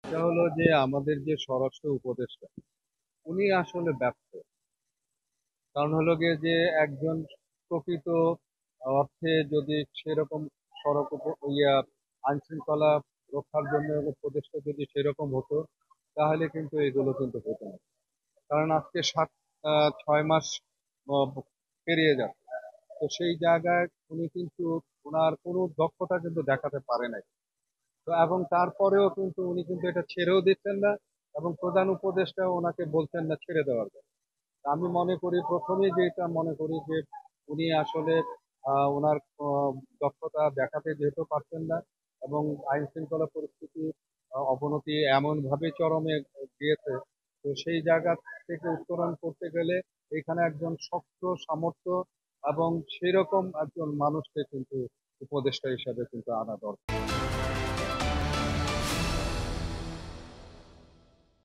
এটা হলো যে আমাদের যে স্বরাষ্ট্র উপদেষ্টা উনি আসলে ব্যর্থ। কারণ হলো গিয়ে যে একজন প্রকৃত অর্থে যদি সেরকম আইন শৃঙ্খলা রক্ষার জন্য উপদেষ্টা যদি সেরকম হতো, তাহলে কিন্তু এগুলো কিন্তু হতো না। কারণ আজকে 6 মাস আহ, পেরিয়ে যাচ্ছে। তো সেই জায়গায় উনি কিন্তু ওনার কোনো দক্ষতা কিন্তু দেখাতে পারে নাই। তো এবং তারপরেও কিন্তু উনি কিন্তু এটা ছেড়েও দিচ্ছেন না, এবং প্রধান উপদেষ্টা ওনাকে বলছেন না ছেড়ে দেওয়ার জন্য। আমি মনে করি, প্রথমেই যেটা মনে করি যে উনি আসলে ওনার দক্ষতা দেখাতে যেহেতু পারছেন না, এবং আইন শৃঙ্খলা পরিস্থিতি অবনতি এমন ভাবে চরমে গিয়েছে। তো সেই জায়গা থেকে উত্তরণ করতে গেলে এখানে একজন শক্ত সামর্থ্য এবং সেরকম একজন মানুষকে কিন্তু উপদেষ্টা হিসাবে কিন্তু আনা দরকার।